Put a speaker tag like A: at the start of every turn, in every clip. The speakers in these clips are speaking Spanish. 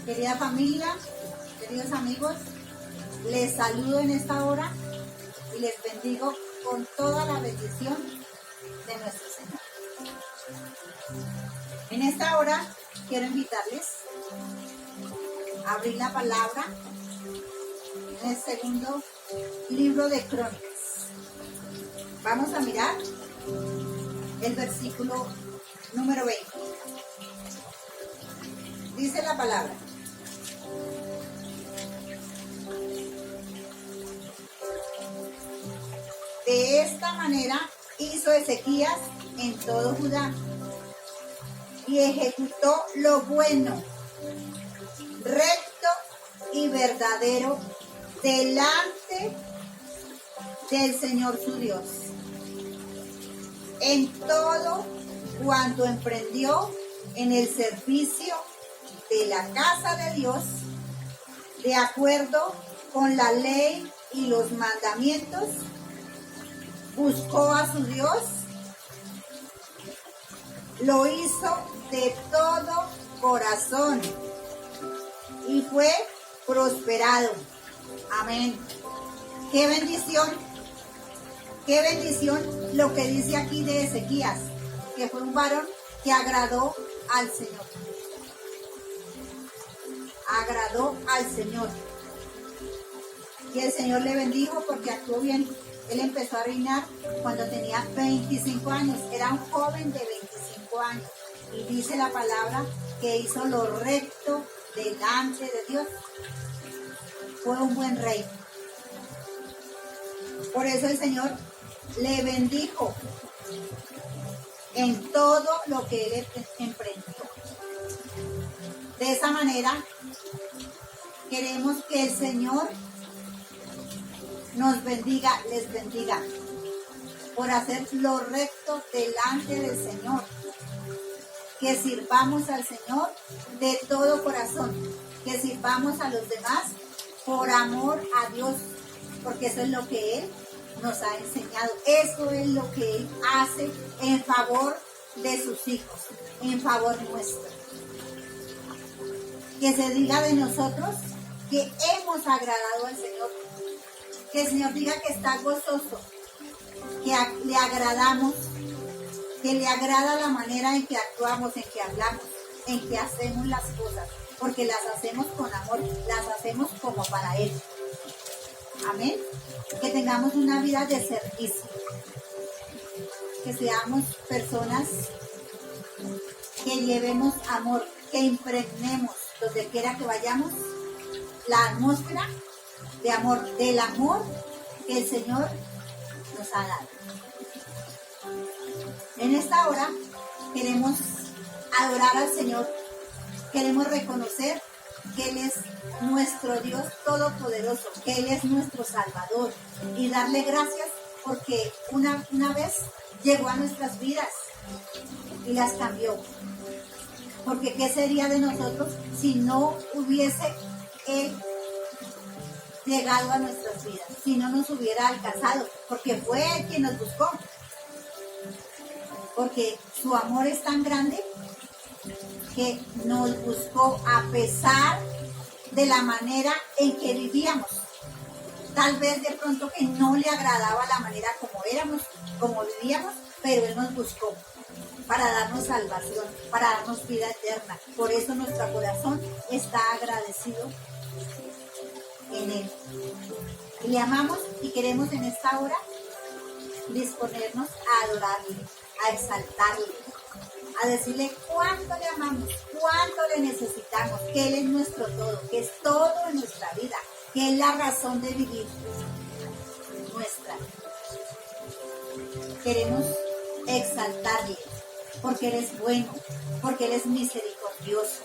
A: Querida familia, queridos amigos, les saludo en esta hora y les bendigo con toda la bendición de nuestro Señor. En esta hora quiero invitarles a abrir la palabra en el segundo libro de Crónicas. Vamos a mirar el versículo número 20. Dice la palabra: de esta manera hizo Ezequías en todo Judá y ejecutó lo bueno, recto y verdadero delante del Señor su Dios, en todo cuanto emprendió en el servicio de la casa de Dios, de acuerdo con la ley y los mandamientos. Buscó a su Dios, lo hizo de todo corazón y fue prosperado. Amén. Qué bendición lo que dice aquí de Ezequías, que fue un varón que agradó al Señor. Agradó al Señor. Y el Señor le bendijo porque actuó bien. Él empezó a reinar cuando tenía 25 años. Era un joven de 25 años. Y dice la palabra que hizo lo recto delante de Dios. Fue un buen rey. Por eso el Señor le bendijo en todo lo que él emprendió. De esa manera, queremos que el Señor nos bendiga, les bendiga, por hacer lo recto delante del Señor. Que sirvamos al Señor de todo corazón, que sirvamos a los demás por amor a Dios, porque eso es lo que Él nos ha enseñado. Eso es lo que Él hace en favor de sus hijos, en favor nuestro. Que se diga de nosotros que hemos agradado al Señor. Que el Señor diga que está gozoso, que le agradamos, que le agrada la manera en que actuamos, en que hablamos, en que hacemos las cosas, porque las hacemos con amor, las hacemos como para Él. Amén. Que tengamos una vida de servicio, que seamos personas que llevemos amor, que impregnemos donde quiera que vayamos la atmósfera de amor, del amor que el Señor nos ha dado. En esta hora queremos adorar al Señor, queremos reconocer que Él es nuestro Dios todopoderoso, que Él es nuestro Salvador, y darle gracias porque una vez llegó a nuestras vidas y las cambió. Porque ¿qué sería de nosotros si no hubiese Él llegado a nuestras vidas, si no nos hubiera alcanzado? Porque fue Él quien nos buscó, porque su amor es tan grande que nos buscó a pesar de la manera en que vivíamos. Tal vez de pronto que no le agradaba la manera como éramos, como vivíamos, pero Él nos buscó para darnos salvación, para darnos vida eterna. Por eso nuestro corazón está agradecido en Él. Y le amamos y queremos en esta hora disponernos a adorarle, a exaltarle, a decirle cuánto le amamos, cuánto le necesitamos, que Él es nuestro todo, que es todo en nuestra vida, que es la razón de vivir nuestra. Queremos exaltarle porque Él es bueno, porque Él es misericordioso.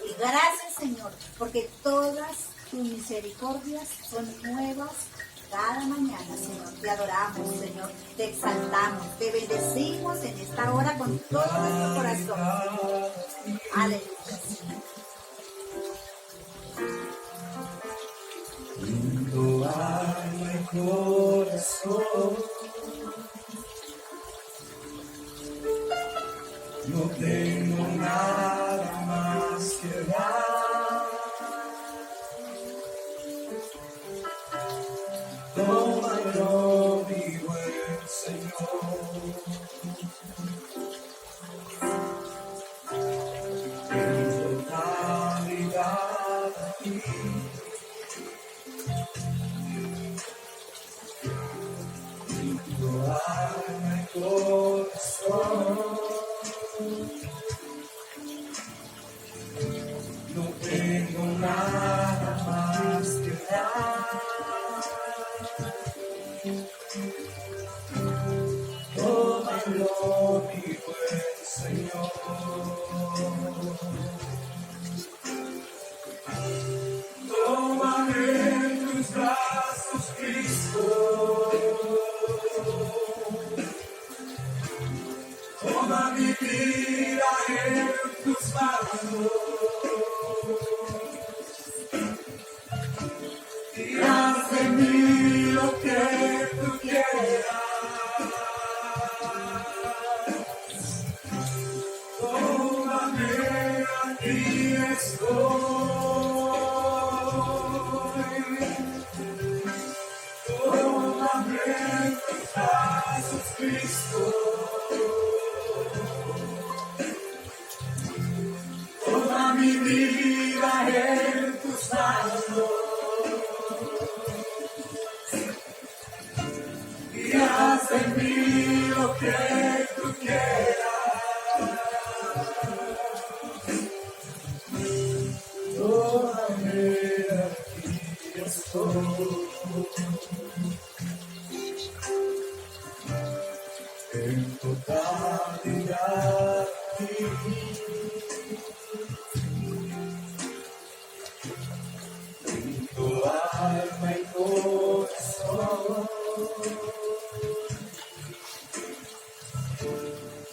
A: Y gracias, Señor, porque todas tus misericordias son nuevas cada mañana, Señor. Te adoramos, Señor, te exaltamos, te bendecimos en esta hora con todo nuestro corazón. Aleluya.
B: Lindo alma y corazón, no tengo nada más que dar. No tengo nada más que dar. Tómalo, mi buen Señor. Tómame en tus brazos, Cristo. Toma mi vida en tus manos. Y haz de mí lo que tú quieras. Tómame, aquí estoy. Tómame en tus brazos, Cristo. Toma mi vida en tus manos. Y haz de mí lo que tú quieras. Tómame, aquí estoy. En totalidad en tu alma y corazón.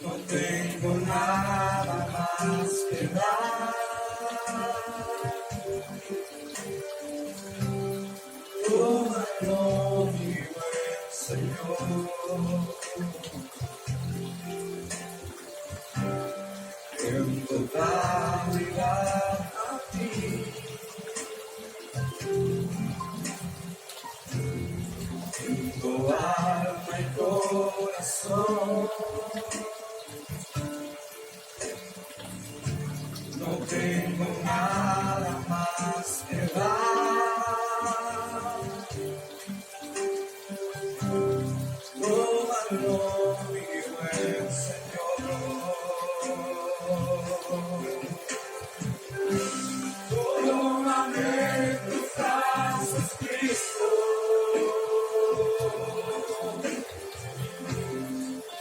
B: No tengo nada más que dar. Tómalo, mi buen Señor. En totalidad a ti. En tu alma y corazón. No tengo nada más que dar. Tómalo, mi buen Señor. Tómame en tus brazos, Cristo.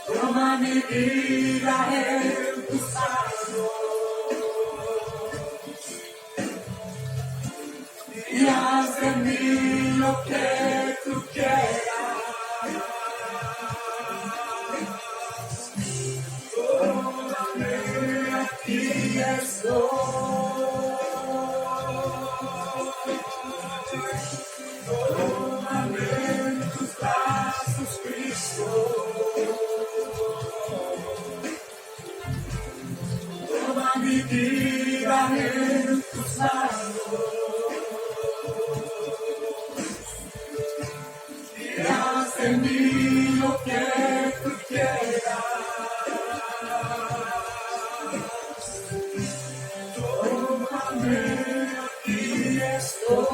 B: Toma mi vida en tus manos. Y haz de mí lo que tú quieras. Tómame, aquí estoy. Tómame en tus brazos, Cristo. Toma mi vida en tus manos. Y haz de mí lo que tú quieras. Tómame, aquí estoy.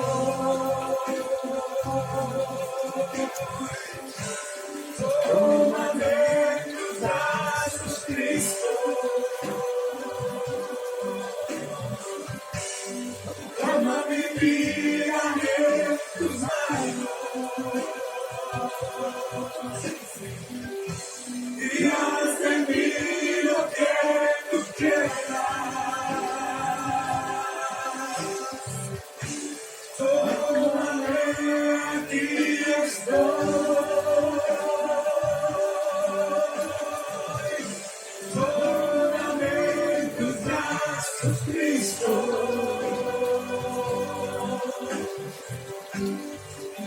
B: Tómame en tus brazos, Cristo. Toma mi vida en tus manos. Y haz de mí lo que tú quieras. Tómame, aquí estoy. Tómame en tus brazos, Cristo.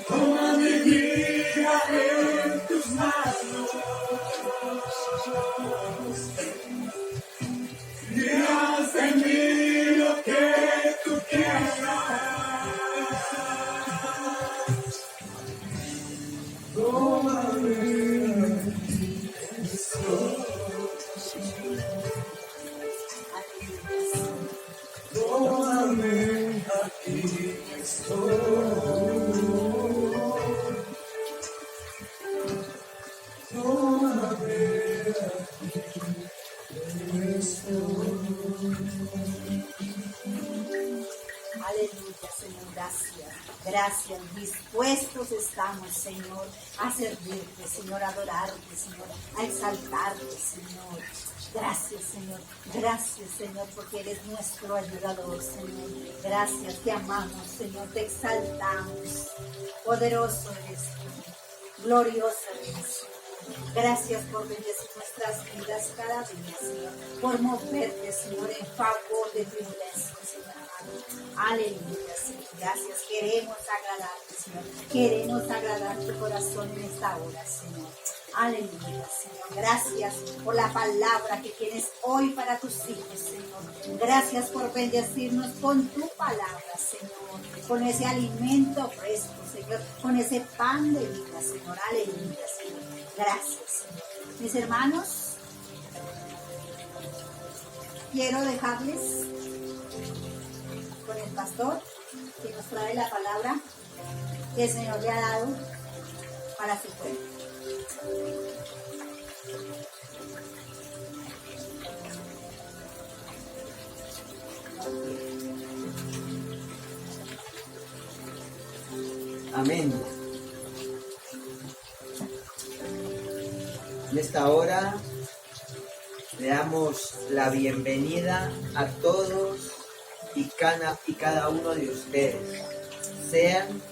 B: Toma mi vida en tus manos. Y haz de mí lo que tú quieras. Tómame, aquí estoy. Tómame, aquí estoy. Tómame, aquí estoy.
A: Aleluya, Señor, gracias. Gracias, dispuestos estamos, Señor, a servirte, Señor, a adorarte, Señor, a exaltarte, Señor. Gracias, Señor. Gracias, Señor, porque eres nuestro ayudador, Señor. Gracias, te amamos, Señor, te exaltamos. Poderoso eres tú, glorioso eres tú. Gracias por bendecir nuestras vidas cada día, Señor, por moverte, Señor, en favor de tu iglesia, Señor amado. Aleluya, Señor. Gracias. Queremos agradarte, Señor. Queremos agradar tu corazón en esta hora, Señor. Aleluya, Señor. Gracias por la palabra que tienes hoy para tus hijos, Señor. Gracias por bendecirnos con tu palabra, Señor. Con ese alimento fresco, Señor. Con ese pan de vida, Señor. Aleluya, Señor. Gracias, Señor. Mis hermanos, quiero dejarles con el pastor que nos trae la palabra que el Señor le ha dado para su pueblo.
C: Amén. En esta hora le damos la bienvenida a todos y cada uno de ustedes. Sean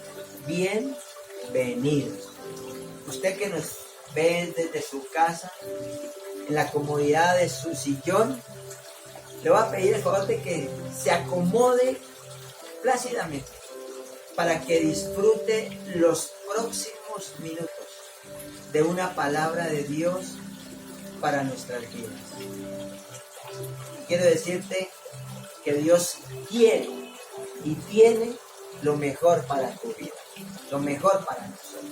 C: bienvenidos. Usted que nos ve desde su casa, en la comodidad de su sillón, le voy a pedir el favor de que se acomode plácidamente para que disfrute los próximos minutos de una palabra de Dios para nuestras vidas. Quiero decirte que Dios quiere y tiene lo mejor para tu vida, lo mejor para nosotros.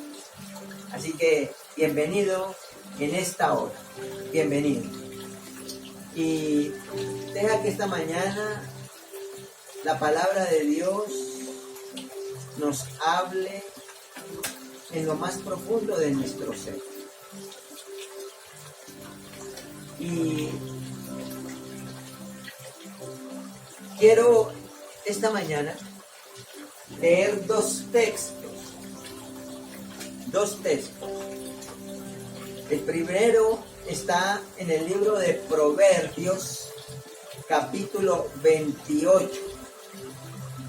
C: Así que bienvenido en esta hora, bienvenido. Y deja que esta mañana la palabra de Dios nos hable en lo más profundo de nuestro ser. Y quiero esta mañana leer dos textos. El primero está en el libro de Proverbios, capítulo 28.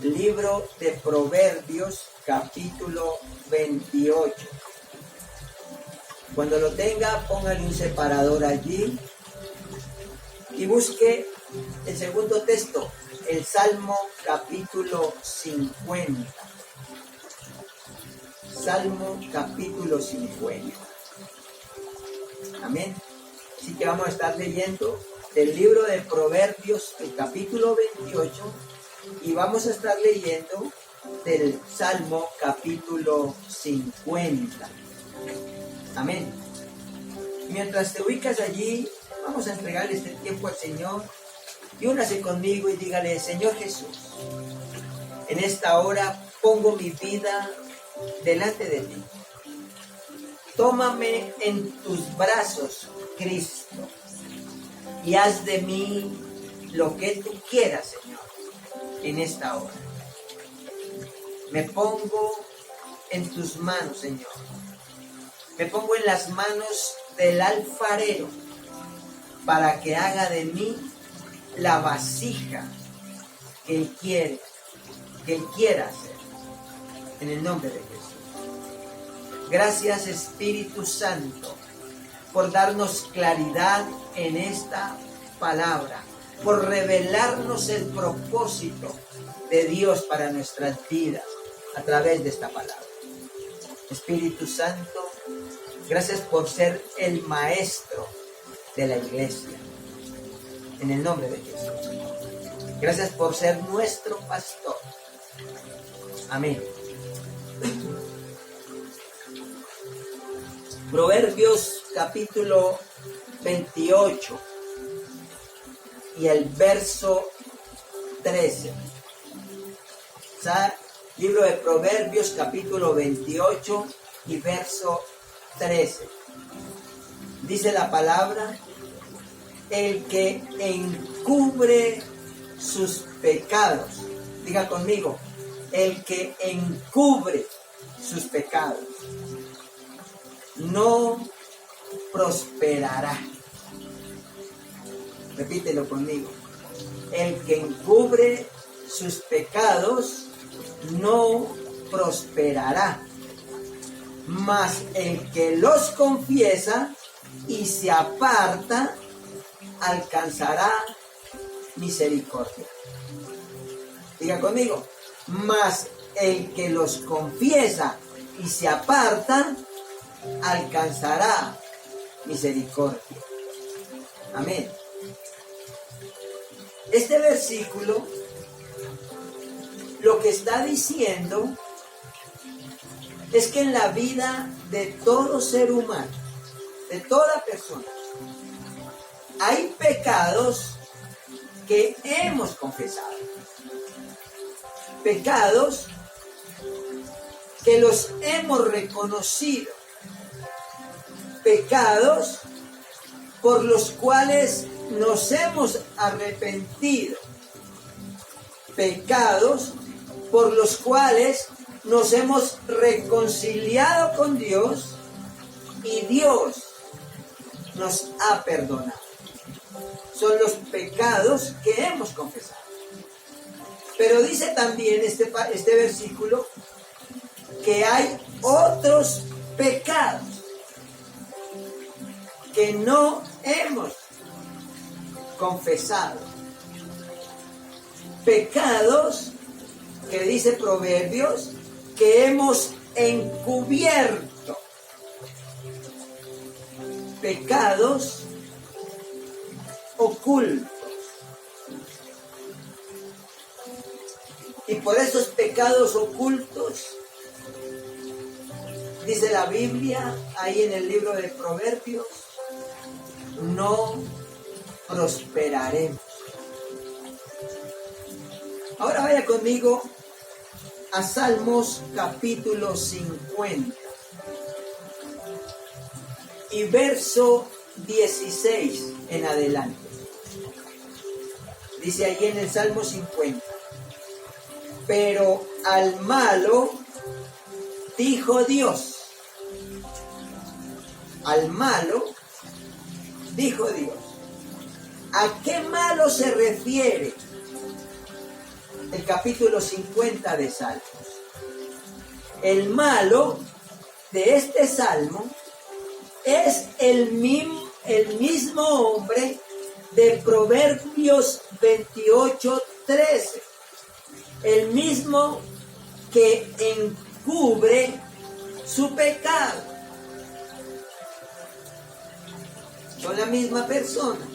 C: Libro de Proverbios, capítulo 28. Cuando lo tenga, póngale un separador allí y busque el segundo texto, el Salmo capítulo 50. Salmo capítulo 50. Amén. Así que vamos a estar leyendo del libro de Proverbios, el capítulo 28, y vamos a estar leyendo del Salmo capítulo 50. Amén. Mientras te ubicas allí, vamos a entregarle este tiempo al Señor y únase conmigo y dígale: Señor Jesús, en esta hora pongo mi vida delante de ti. Tómame en tus brazos, Cristo, y haz de mí lo que tú quieras, Señor, en esta hora. Me pongo en tus manos, Señor. Me pongo en las manos del alfarero para que haga de mí la vasija que Él quiera hacer. En el nombre de Jesús. Gracias, Espíritu Santo, por darnos claridad en esta palabra, por revelarnos el propósito de Dios para nuestras vidas a través de esta palabra. Espíritu Santo, gracias por ser el maestro de la iglesia. En el nombre de Jesús. Gracias por ser nuestro pastor. Amén. Proverbios capítulo 28 y el verso 13. Libro de Proverbios capítulo 28 y verso 13. Dice la palabra: el que encubre sus pecados. Diga conmigo, el que encubre sus pecados no prosperará. Repítelo conmigo. El que encubre sus pecados no prosperará, mas el que los confiesa y se aparta alcanzará misericordia. Diga conmigo, mas el que los confiesa y se aparta alcanzará misericordia. Amén. Este versículo lo que está diciendo es que en la vida de todo ser humano, de toda persona, hay pecados que hemos confesado. Pecados que los hemos reconocido. Pecados por los cuales nos hemos arrepentido. Pecados por los cuales nos hemos reconciliado con Dios y Dios nos ha perdonado. Son los pecados que hemos confesado. Pero dice también este versículo que hay otros pecados que no hemos confesado. Pecados que dice Proverbios que hemos encubierto. Pecados ocultos. Y por esos pecados ocultos, dice la Biblia, ahí en el libro de Proverbios, no prosperaremos. Ahora vaya conmigo a Salmos capítulo 50 y verso 16 en adelante. Dice allí en el Salmo 50: pero al malo dijo Dios. Al malo dijo Dios. ¿A qué malo se refiere el capítulo 50 de Salmos? El malo de este salmo es el mismo hombre de Proverbios 28:13. El mismo que encubre su pecado. Son la misma persona.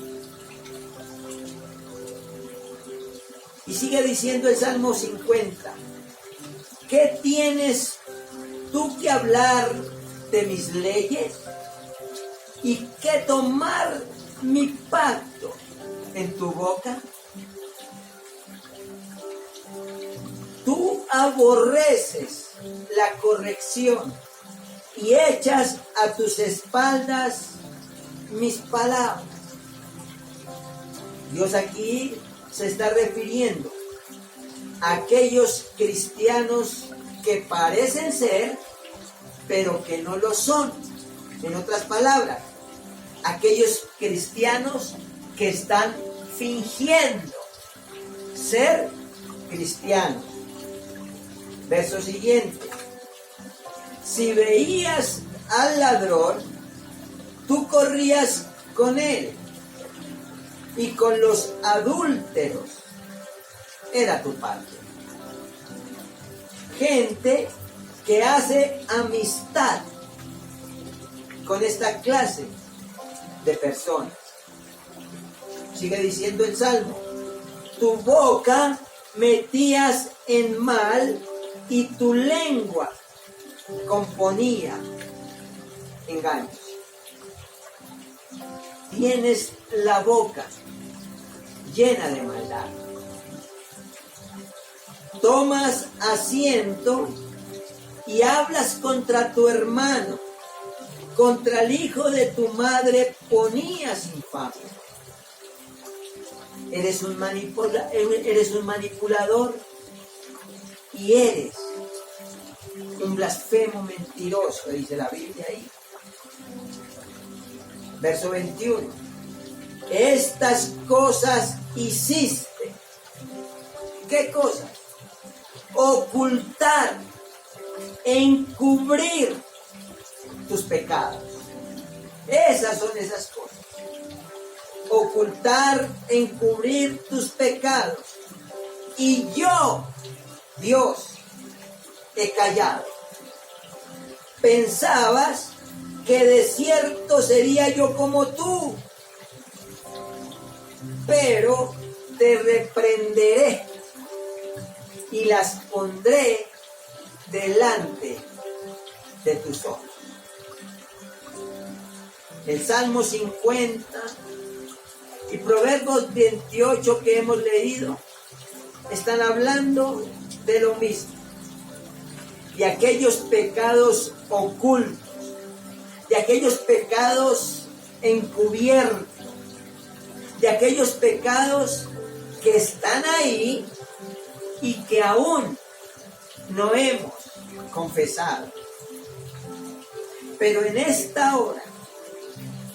C: Y sigue diciendo el Salmo 50: ¿qué tienes tú que hablar de mis leyes? ¿Y qué tomar mi pacto en tu boca? Tú aborreces la corrección y echas a tus espaldas mis palabras. Dios aquí se está refiriendo a aquellos cristianos que parecen ser, pero que no lo son. En otras palabras, aquellos cristianos que están fingiendo ser cristianos. Verso siguiente: si veías al ladrón, tú corrías con él, y con los adúlteros era tu parte. Gente que hace amistad con esta clase de personas. Sigue diciendo el Salmo: tu boca metías en mal y tu lengua componía engaños. Tienes la boca llena de maldad. Tomas asiento y hablas contra tu hermano. Contra el hijo de tu madre ponías infamia. eres un manipulador y eres un blasfemo mentiroso, dice la Biblia ahí. Verso 21. Estas cosas hiciste. ¿Qué cosas? Ocultar, encubrir tus pecados. Esas son esas cosas. Ocultar, encubrir tus pecados. Y yo, Dios, he callado. Pensabas que de cierto sería yo como tú, pero te reprenderé y las pondré delante de tus ojos. El Salmo 50 y Proverbios 28 que hemos leído están hablando de lo mismo, de aquellos pecados ocultos, de aquellos pecados encubiertos, de aquellos pecados que están ahí y que aún no hemos confesado. Pero en esta hora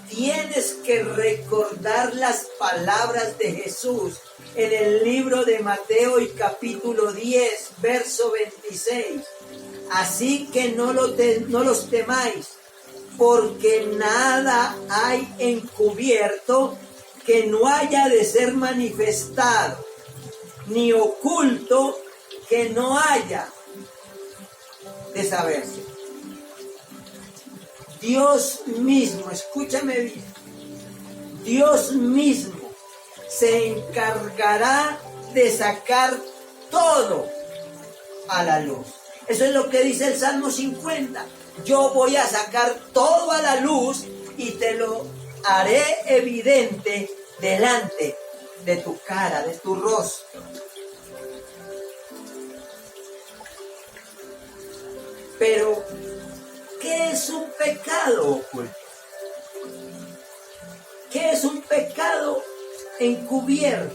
C: tienes que recordar las palabras de Jesús en el libro de Mateo y capítulo 10, verso 26. Así que no los temáis, porque nada hay encubierto que no haya de ser manifestado, ni oculto que no haya de saberse. Dios mismo, escúchame bien, Dios mismo se encargará de sacar todo a la luz. Eso es lo que dice el Salmo 50. Yo voy a sacar todo a la luz y te lo haré evidente delante de tu cara, de tu rostro. Pero, ¿qué es un pecado oculto? ¿Qué es un pecado encubierto?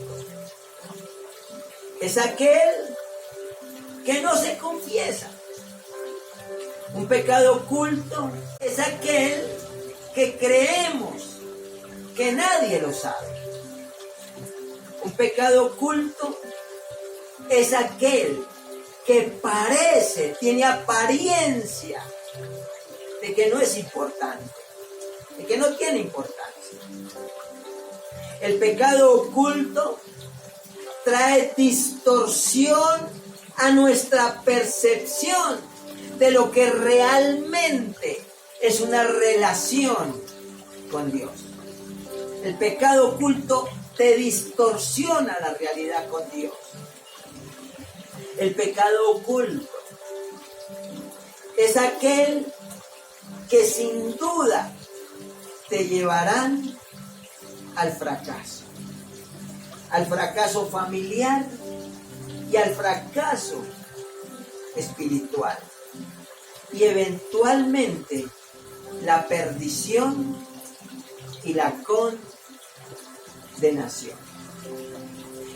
C: Es aquel que no se confiesa. Un pecado oculto es aquel que creemos que nadie lo sabe. Un pecado oculto es aquel que parece, tiene apariencia de que no es importante, de que no tiene importancia. El pecado oculto trae distorsión a nuestra percepción de lo que realmente es una relación con Dios. El pecado oculto te distorsiona la realidad con Dios. El pecado oculto es aquel que sin duda te llevarán al fracaso familiar y al fracaso espiritual y eventualmente la perdición y la condenación.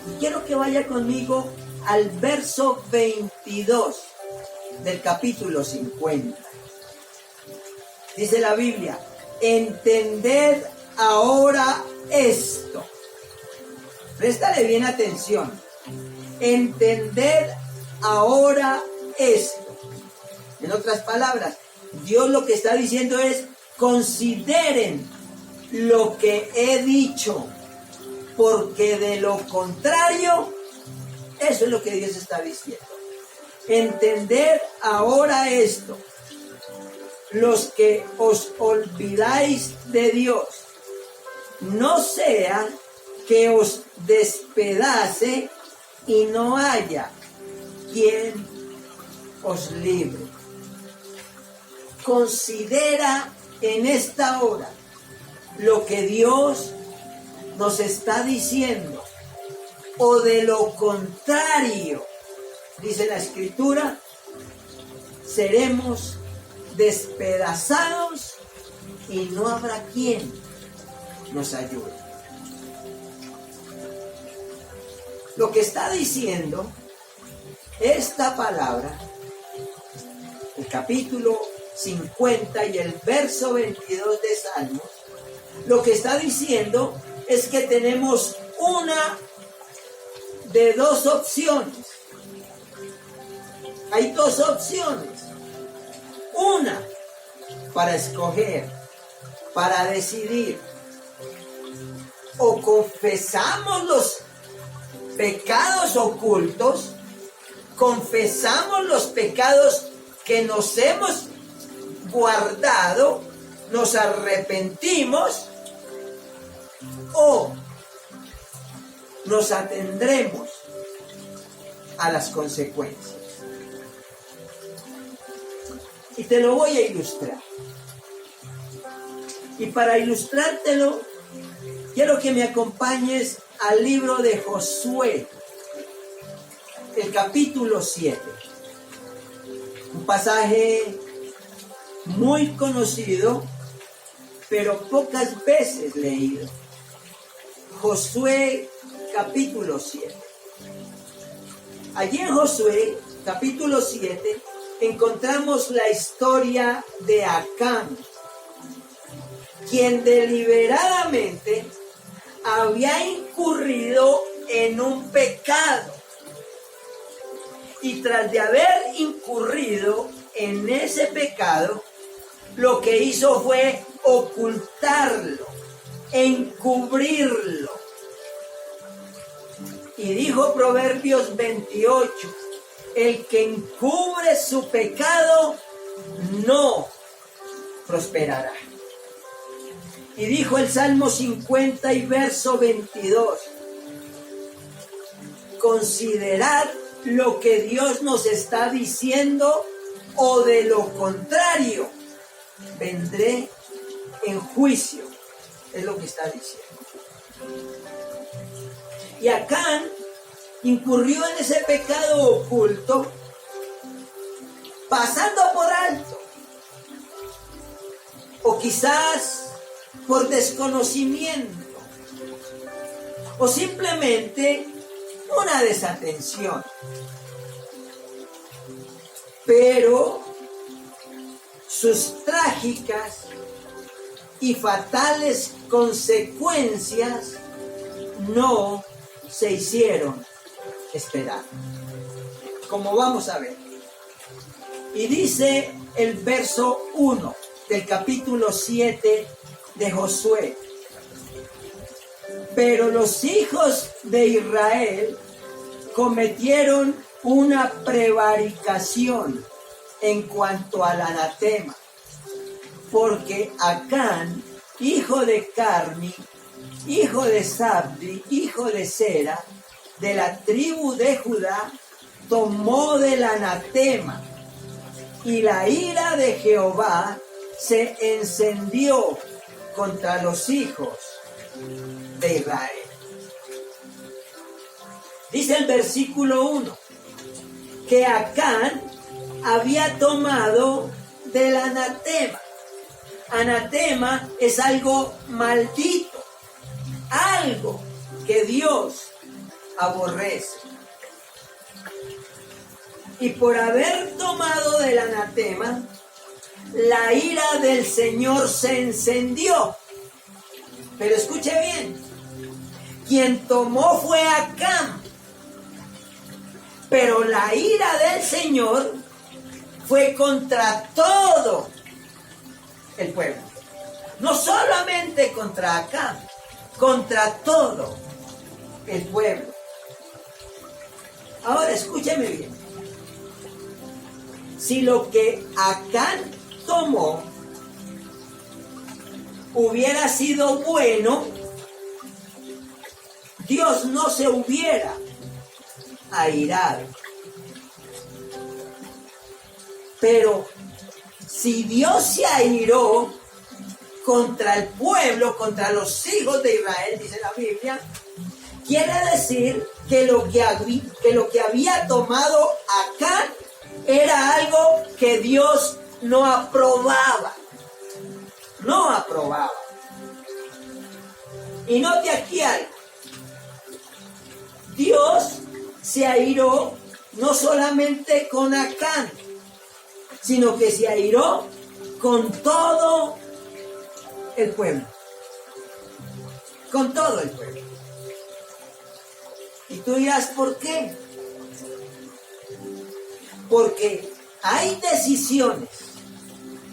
C: Y quiero que vaya conmigo al verso 22 del capítulo 50. Dice la Biblia: entended ahora esto. Préstale bien atención. Entended ahora esto. En otras palabras, Dios lo que está diciendo es: consideren lo que he dicho, porque de lo contrario, eso es lo que Dios está diciendo. Entended ahora esto. Los que os olvidáis de Dios, no sea que os despedace y no haya quien os libre. Considera en esta hora lo que Dios nos está diciendo, o de lo contrario, dice la Escritura, seremos despedazados y no habrá quien nos ayude. Lo que está diciendo esta palabra, el capítulo 50 y el verso 22 de Salmos, lo que está diciendo es que tenemos una de dos opciones. Hay dos opciones. Una, para escoger, para decidir. O confesamos los pecados ocultos, confesamos los pecados que nos hemos guardado, nos arrepentimos, o nos atendremos a las consecuencias. Y te lo voy a ilustrar. Y para ilustrártelo, quiero que me acompañes al libro de Josué, el capítulo 7. Un pasaje muy conocido, pero pocas veces leído. Josué, capítulo 7. Allí en Josué, capítulo 7, encontramos la historia de Acán, quien deliberadamente había incurrido en un pecado. Y tras de haber incurrido en ese pecado, lo que hizo fue ocultarlo, encubrirlo. Y dijo Proverbios 28, el que encubre su pecado no prosperará. Y dijo el Salmo 50 y verso 22, considerad lo que Dios nos está diciendo, o de lo contrario, vendré en juicio. Es lo que está diciendo. Y Acán incurrió en ese pecado oculto, pasando por alto, o quizás por desconocimiento, o simplemente una desatención. Pero sus trágicas y fatales consecuencias no se hicieron esperar, como vamos a ver. Y dice el verso 1 del capítulo 7 de Josué: pero los hijos de Israel cometieron una prevaricación en cuanto al anatema, porque Acán, hijo de Carmi, hijo de Sabdi, hijo de Sera, de la tribu de Judá, tomó del anatema, y la ira de Jehová se encendió contra los hijos de Israel. Dice el versículo 1 que Acán había tomado del anatema. Anatema es algo maldito, algo que Dios aborrece. Y por haber tomado del anatema, la ira del Señor se encendió. Pero escuche bien, quien tomó fue Acán, pero la ira del Señor fue contra todo el pueblo. No solamente contra Acán, contra todo el pueblo. Ahora escúcheme bien. Si lo que Acán tomó hubiera sido bueno, Dios no se hubiera airado. Pero si Dios se airó contra el pueblo, contra los hijos de Israel, dice la Biblia, quiere decir que lo que había tomado Acán era algo que Dios no aprobaba. No aprobaba. Y note aquí algo. Dios se airó no solamente con Acán, sino que se airó con todo el pueblo. Con todo el pueblo. Y tú dirás, ¿por qué? Porque hay decisiones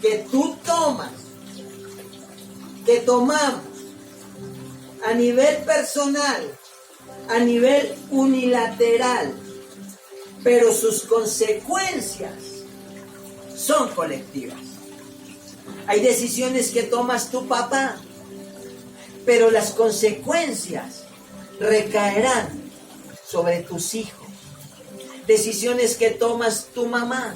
C: que tú tomas, que tomamos a nivel personal, a nivel unilateral, pero sus consecuencias son colectivas. Hay decisiones que tomas tu papá, pero las consecuencias recaerán sobre tus hijos. Decisiones que tomas tu mamá,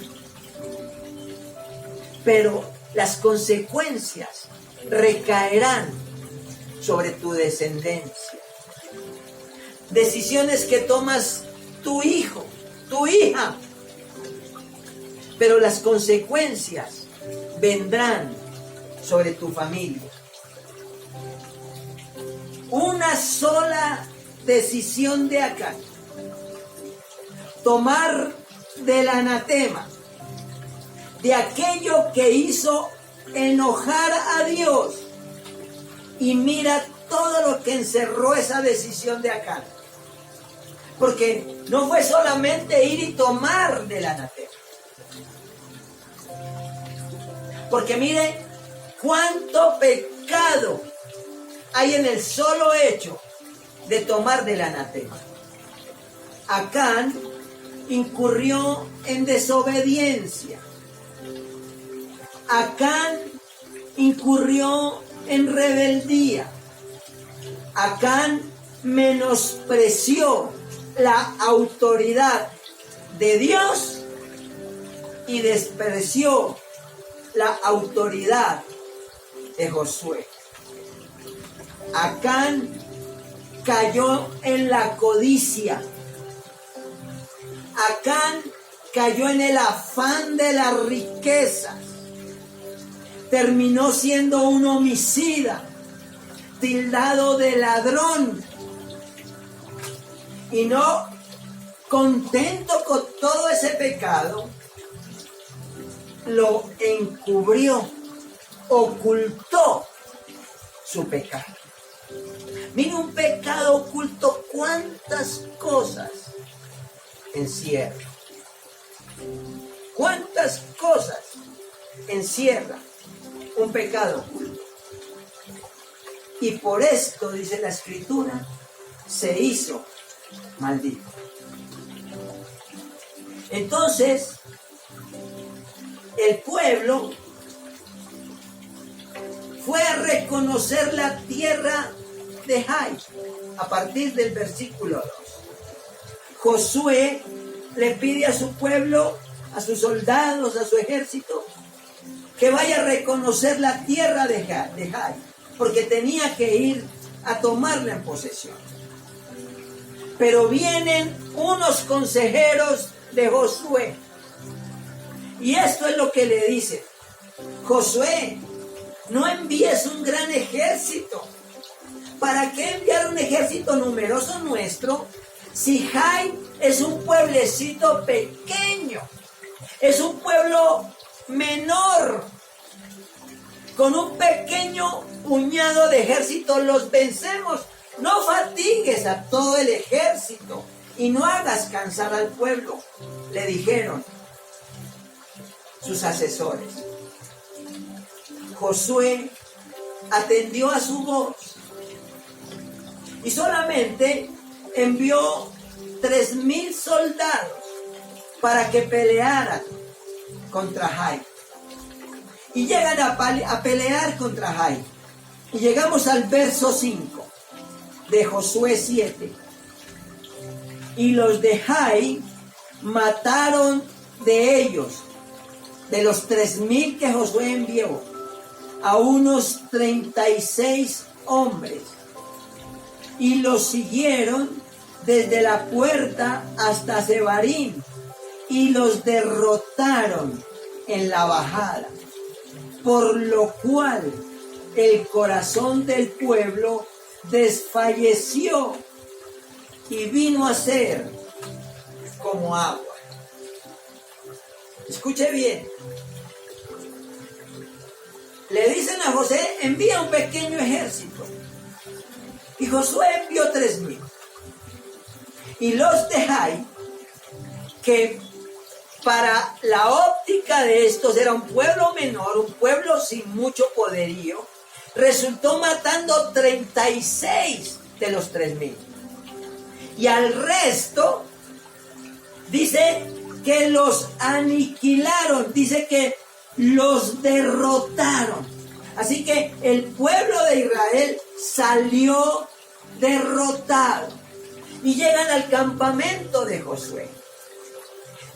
C: pero las consecuencias recaerán sobre tu descendencia. Decisiones que tomas tu hijo, tu hija, pero las consecuencias vendrán sobre tu familia. Una sola decisión de Acán, tomar del anatema, de aquello que hizo enojar a Dios, y mira todo lo que encerró esa decisión de Acán. Porque no fue solamente ir y tomar del anatema. Porque mire cuánto pecado hay en el solo hecho de tomar del anatema. Acán incurrió en desobediencia. Acán incurrió en rebeldía. Acán menospreció la autoridad de Dios y despreció la autoridad de Josué. Acán cayó en la codicia. Acán cayó en el afán de las riquezas. Terminó siendo un homicida, tildado de ladrón. Y no contento con todo ese pecado, lo encubrió, ocultó su pecado. Mira, un pecado oculto, cuántas cosas encierra. Cuántas cosas encierra un pecado oculto. Y por esto, dice la Escritura, se hizo maldito. Entonces, el pueblo fue a reconocer la tierra de Jai, a partir del versículo 2. Josué le pide a su pueblo, a sus soldados, a su ejército, que vaya a reconocer la tierra de Jai, porque tenía que ir a tomarla en posesión. Pero vienen unos consejeros de Josué, y esto es lo que le dicen: Josué, no envíes un gran ejército. ¿Para qué enviar un ejército numeroso nuestro si Jai es un pueblecito pequeño? Es un pueblo menor. Con un pequeño puñado de ejército los vencemos. No fatigues a todo el ejército y no hagas cansar al pueblo, le dijeron sus asesores. Josué atendió a su voz y solamente envió 3,000 soldados para que pelearan contra Jai. Y llegan a pelear contra Jai. Y llegamos al verso 5 de Josué 7. Y los de Jai mataron de ellos, de los 3,000 que Josué envió, a unos 36 hombres. Y los siguieron desde la puerta hasta Sebarim y los derrotaron en la bajada. Por lo cual el corazón del pueblo desfalleció y vino a ser como agua. Escuche bien. Le dicen a José, envía un pequeño ejército. Y Josué envió 3,000. Y los de Jai, que para la óptica de estos era un pueblo menor, un pueblo sin mucho poderío, resultó matando 36 de los 3,000. Y al resto, dice que los aniquilaron, dice que los derrotaron. Así que el pueblo de Israel salió derrotado. Y llegan al campamento de Josué.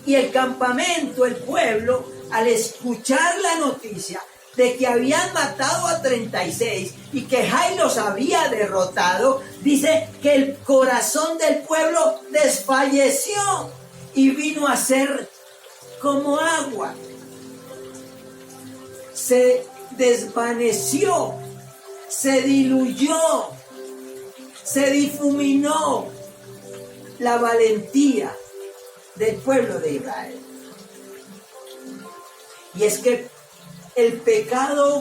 C: Y el campamento, el pueblo, al escuchar la noticia de que habían matado a 36 y que Jai los había derrotado, dice que el corazón del pueblo desfalleció y vino a ser como agua. Se desvaneció, se diluyó, se difuminó la valentía del pueblo de Israel. Y es que el pecado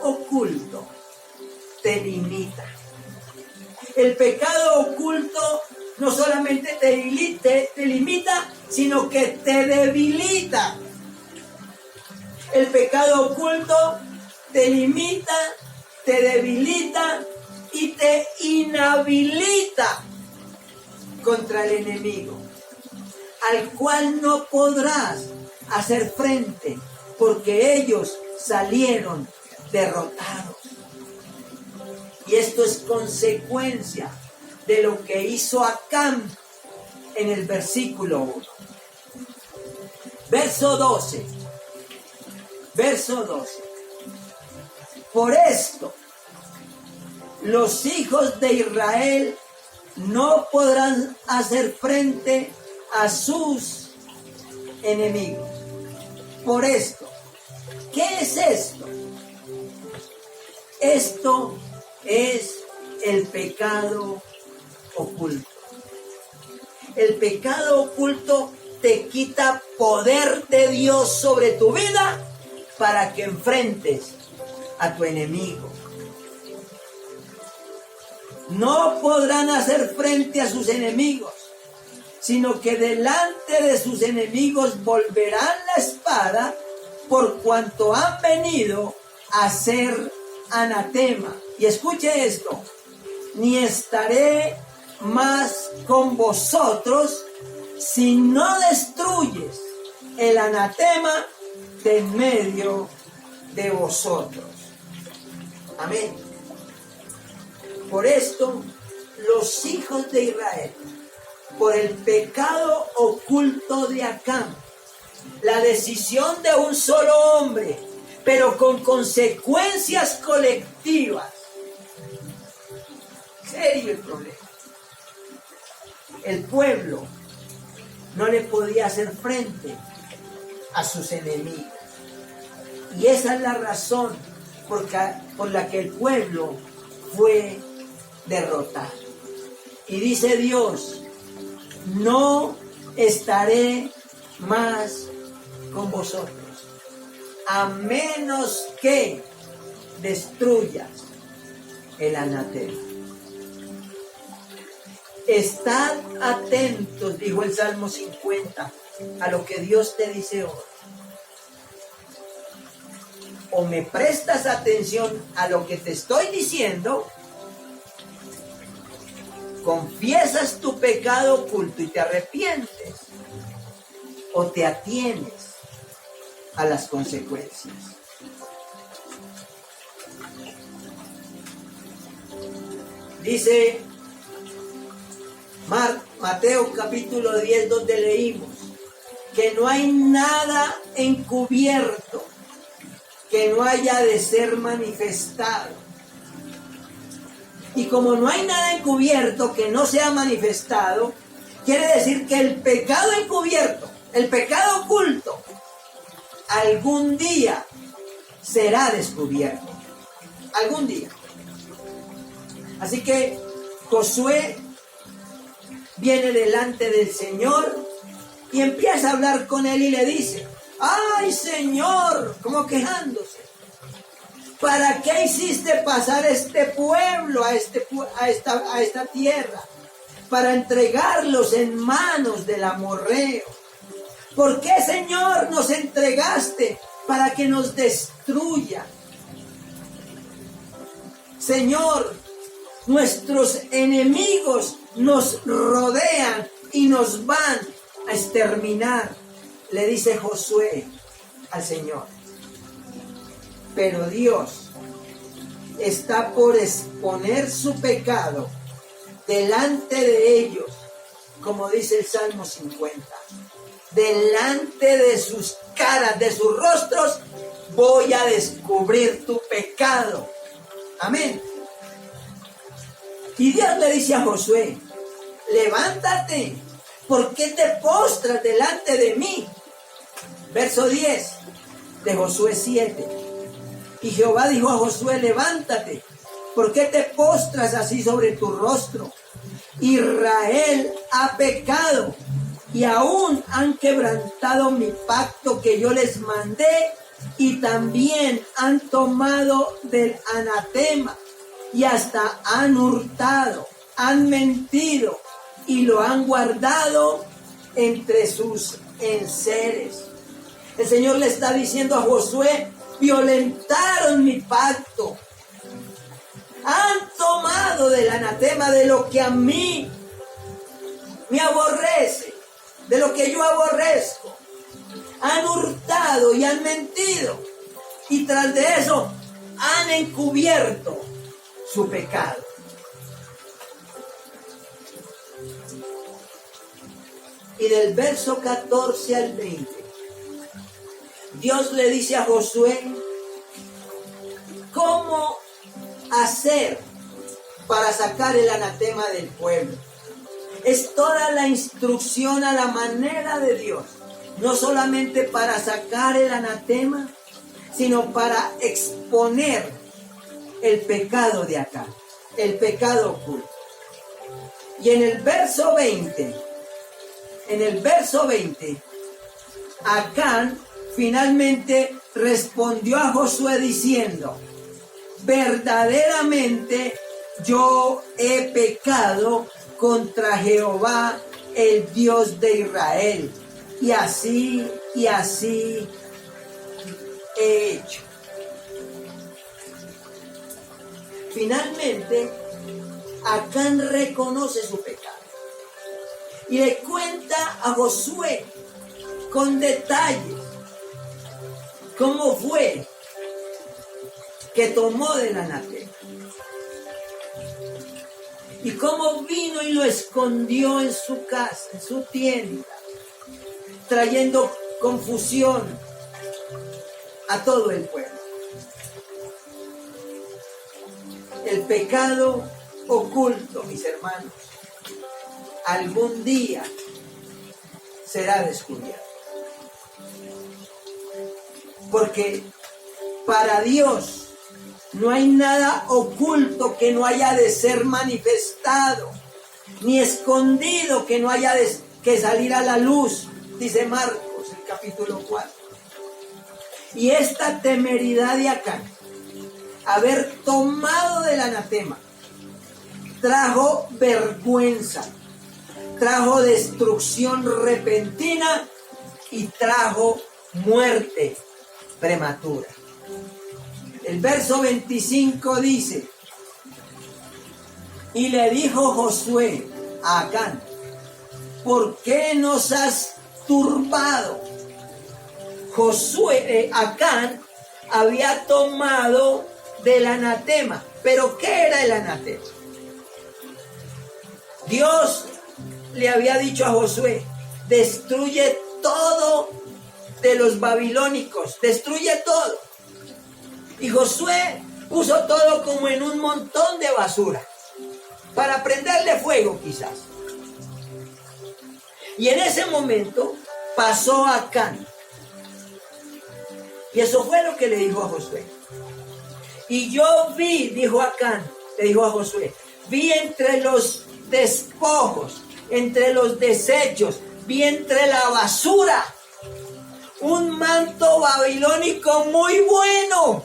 C: oculto te limita. El pecado oculto no solamente te limita, sino que te debilita. El pecado oculto te limita, te debilita y te inhabilita contra el enemigo, al cual no podrás hacer frente, porque ellos salieron derrotados. Y esto es consecuencia de lo que hizo Acán en el versículo 1. Verso 12. Por esto, los hijos de Israel no podrán hacer frente a sus enemigos. Por esto, ¿qué es esto? Esto es el pecado oculto. El pecado oculto te quita poder de Dios sobre tu vida para que enfrentes a tu enemigo. No podrán hacer frente a sus enemigos, sino que delante de sus enemigos volverán la espada, por cuanto han venido a ser anatema. Y escuche esto: ni estaré más con vosotros si no destruyes el anatema de en medio de vosotros. Amén. Por esto, los hijos de Israel, por el pecado oculto de Acán, la decisión de un solo hombre, pero con consecuencias colectivas. Serio el problema. El pueblo no le podía hacer frente a sus enemigos. Y esa es la razón por la que el pueblo fue derrotado. Y dice Dios: no estaré más con vosotros, a menos que destruyas el anatema. Estad atentos, dijo el Salmo 50, a lo que Dios te dice hoy. O me prestas atención a lo que te estoy diciendo, confiesas tu pecado oculto y te arrepientes, o te atienes a las consecuencias. Dice Mateo capítulo 10, donde leímos que no hay nada encubierto que no haya de ser manifestado. Y como no hay nada encubierto que no sea manifestado, quiere decir que el pecado encubierto, el pecado oculto, algún día será descubierto. Algún día. Así que Josué viene delante del Señor y empieza a hablar con él y le dice: ¡ay, Señor! Como quejándose. ¿Para qué hiciste pasar este pueblo a esta tierra? Para entregarlos en manos del amorreo. ¿Por qué, Señor, nos entregaste para que nos destruya? Señor, nuestros enemigos nos rodean y nos van a exterminar, le dice Josué al Señor. Pero Dios está por exponer su pecado delante de ellos, como dice el Salmo 50. Delante de sus caras, de sus rostros, voy a descubrir tu pecado. Amén. Y Dios le dice a Josué: levántate, ¿por qué te postras delante de mí? Verso 10 de Josué 7. Y Jehová dijo a Josué: levántate, ¿por qué te postras así sobre tu rostro? Israel ha pecado y aún han quebrantado mi pacto que yo les mandé, y también han tomado del anatema y hasta han hurtado, han mentido y lo han guardado entre sus enseres. El Señor le está diciendo a Josué: violentaron mi pacto, han tomado del anatema, de lo que a mí me aborrece, de lo que yo aborrezco, han hurtado y han mentido, y tras de eso han encubierto su pecado. Y del verso 14 al 20, Dios le dice a Josué cómo hacer para sacar el anatema del pueblo. Es toda la instrucción a la manera de Dios, no solamente para sacar el anatema, sino para exponer el pecado de acá, el pecado oculto. Y en el verso 20, Acán finalmente respondió a Josué diciendo: verdaderamente yo he pecado contra Jehová, el Dios de Israel, y así he hecho. Finalmente, Acán reconoce su pecado y le cuenta a Josué con detalles cómo fue que tomó del anatema y cómo vino y lo escondió en su casa, en su tienda, trayendo confusión a todo el pueblo. El pecado oculto, mis hermanos, algún día será descubierto. Porque para Dios no hay nada oculto que no haya de ser manifestado, ni escondido que no haya que salir a la luz, dice Marcos, el capítulo 4. Y esta temeridad de Acán, haber tomado del anatema, trajo vergüenza, trajo destrucción repentina y trajo muerte prematura. El verso 25 dice: y le dijo Josué a Acán: ¿por qué nos has turbado? Acán había tomado del anatema. ¿Pero qué era el anatema? Dios le había dicho a Josué: destruye todo de los babilónicos, destruye todo. Y Josué puso todo como en un montón de basura, para prenderle fuego quizás. Y en ese momento pasó Acán. Y eso fue lo que le dijo a Josué. Y yo vi, dijo Acán, le dijo a Josué, vi entre los despojos, entre los desechos, vi entre la basura un manto babilónico muy bueno.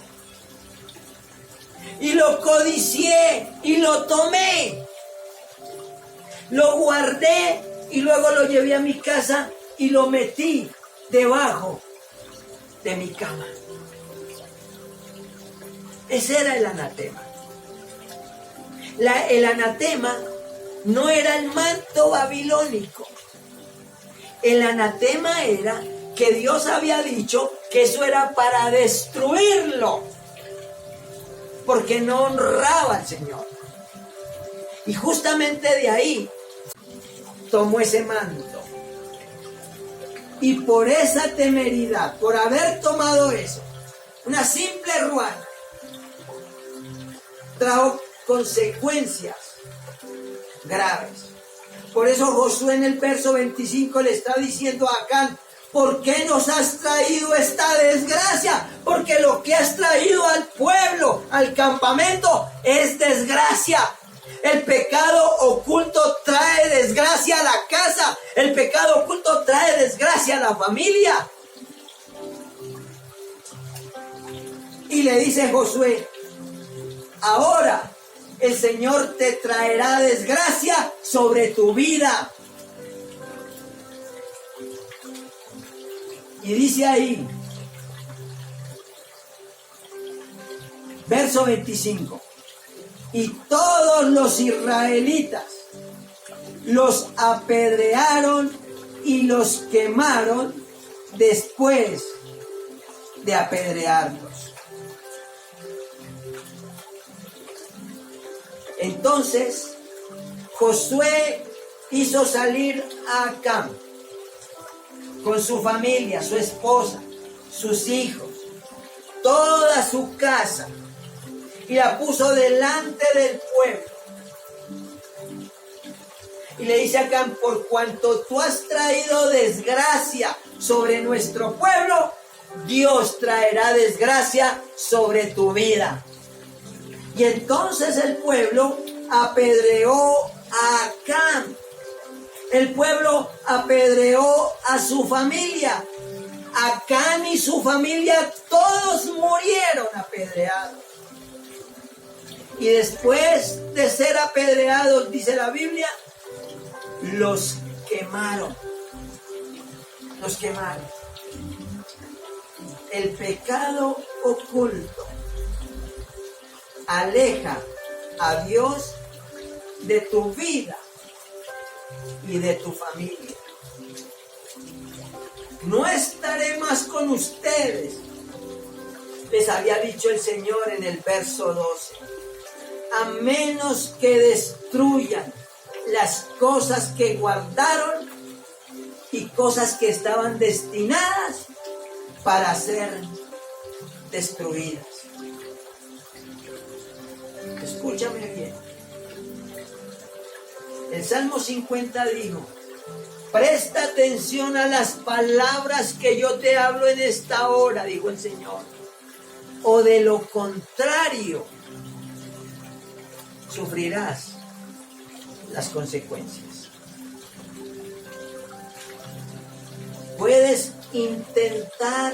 C: Y lo codicié y lo tomé. Lo guardé y luego lo llevé a mi casa y lo metí debajo de mi cama. Ese era el anatema. El anatema no era el manto babilónico. El anatema era que Dios había dicho que eso era para destruirlo, porque no honraba al Señor. Y justamente de ahí tomó ese manto. Y por esa temeridad, por haber tomado eso, una simple ruana, trajo consecuencias graves. Por eso Josué en el verso 25 le está diciendo a Acán: ¿por qué nos has traído esta desgracia? Porque lo que has traído al pueblo, al campamento, es desgracia. El pecado oculto trae desgracia a la casa. El pecado oculto trae desgracia a la familia. Y le dice Josué: ahora el Señor te traerá desgracia sobre tu vida. Y dice ahí, verso 25, y todos los israelitas los apedrearon y los quemaron después de apedrearlos. Entonces Josué hizo salir a Acán con su familia, su esposa, sus hijos, toda su casa, y la puso delante del pueblo. Y le dice a Acán: por cuanto tú has traído desgracia sobre nuestro pueblo, Dios traerá desgracia sobre tu vida. Y entonces el pueblo apedreó a Acán. El pueblo apedreó a su familia. Acán y su familia todos murieron apedreados. Y después de ser apedreados, dice la Biblia, los quemaron. Los quemaron. El pecado oculto aleja a Dios de tu vida y de tu familia. No estaré más con ustedes, les había dicho el Señor en el verso 12, a menos que destruyan las cosas que guardaron y cosas que estaban destinadas para ser destruidas. Escúchame bien. El Salmo 50 dijo: presta atención a las palabras que yo te hablo en esta hora, dijo el Señor, o de lo contrario sufrirás las consecuencias. Puedes intentar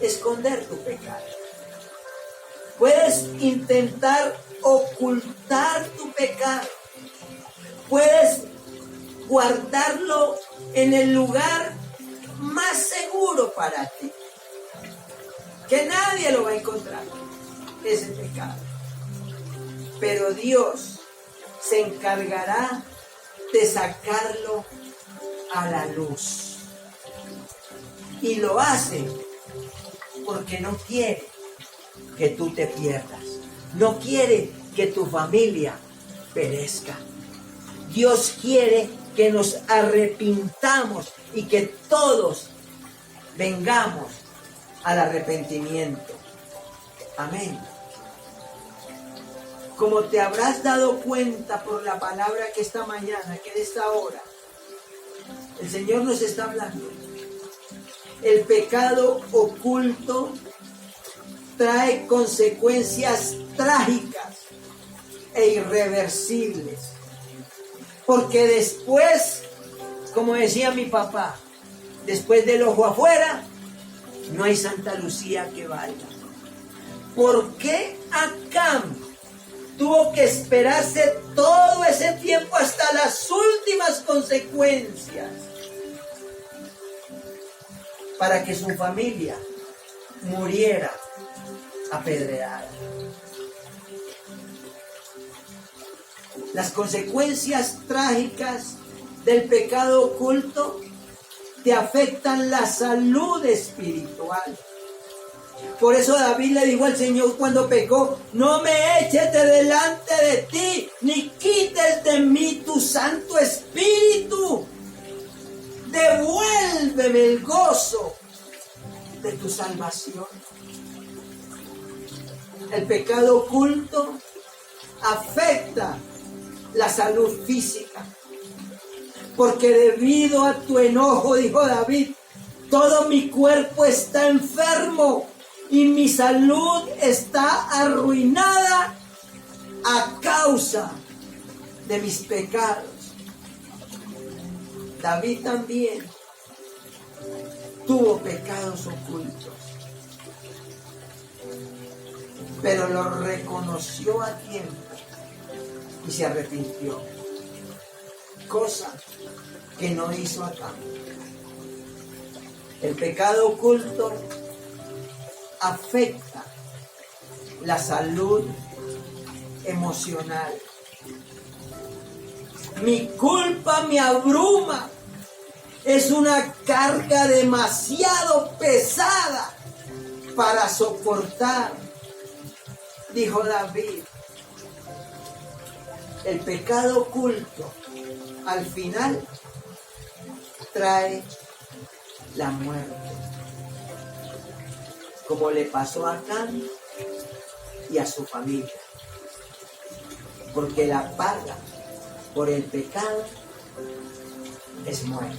C: esconder tu pecado. Puedes intentar ocultar tu pecado. Puedes guardarlo en el lugar más seguro para ti, que nadie lo va a encontrar, ese pecado. Pero Dios se encargará de sacarlo a la luz. Y lo hace porque no quiere que tú te pierdas. No quiere que tu familia perezca. Dios quiere que nos arrepintamos y que todos vengamos al arrepentimiento. Amén. Como te habrás dado cuenta por la palabra que esta mañana, que en esta hora, el Señor nos está hablando. El pecado oculto trae consecuencias trágicas e irreversibles. Porque después, como decía mi papá, después del ojo afuera, no hay Santa Lucía que valga. ¿Por qué Acán tuvo que esperarse todo ese tiempo hasta las últimas consecuencias para que su familia muriera apedreada? Las consecuencias trágicas del pecado oculto te afectan la salud espiritual. Por eso David le dijo al Señor cuando pecó: no me eches de delante de ti, ni quites de mí tu Santo Espíritu. Devuélveme el gozo de tu salvación. El pecado oculto afecta la salud física, porque debido a tu enojo, dijo David, todo mi cuerpo está enfermo y mi salud está arruinada a causa de mis pecados. David también tuvo pecados ocultos, pero los reconoció a tiempo y se arrepintió, cosa que no hizo Acán. El pecado oculto afecta la salud emocional. Mi culpa me abruma, es una carga demasiado pesada para soportar, dijo David. El pecado oculto al final trae la muerte, como le pasó a Acán y a su familia, porque la paga por el pecado es muerte.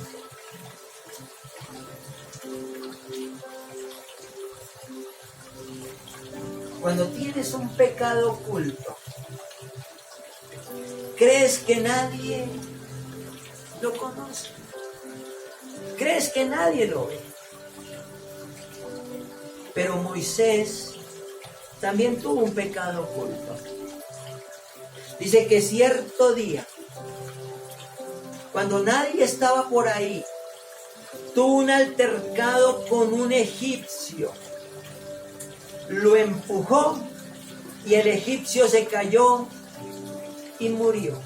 C: Cuando tienes un pecado oculto, crees que nadie lo conoce, crees que nadie lo ve. Pero Moisés también tuvo un pecado oculto. Dice que cierto día, cuando nadie estaba por ahí, tuvo un altercado con un egipcio. Lo empujó y el egipcio se cayó y murió.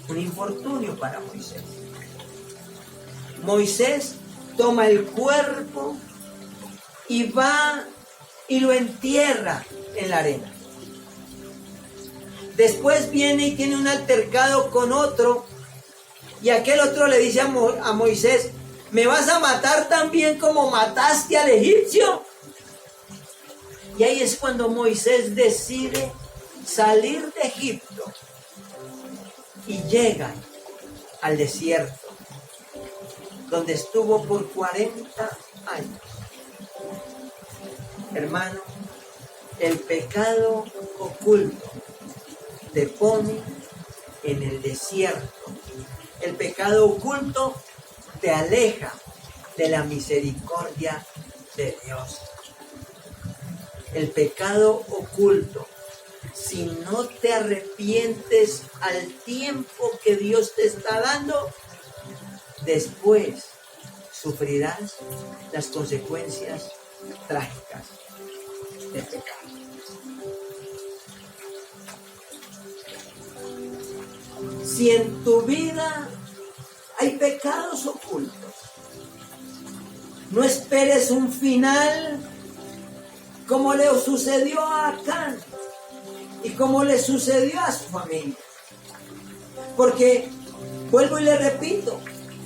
C: Un infortunio para Moisés. Moisés toma el cuerpo y va y lo entierra en la arena. Después viene y tiene un altercado con otro, y aquel otro le dice a Moisés: ¿me vas a matar también como mataste al egipcio? Y ahí es cuando Moisés decide salir de Egipto y llega al desierto, donde estuvo por 40 años. Hermano, el pecado oculto te pone en el desierto. El pecado oculto te aleja de la misericordia de Dios. El pecado oculto, si no te arrepientes al tiempo que Dios te está dando, después sufrirás las consecuencias trágicas del pecado. Si en tu vida hay pecados ocultos, no esperes un final como le sucedió a Acán y como le sucedió a su familia. Porque, vuelvo y le repito,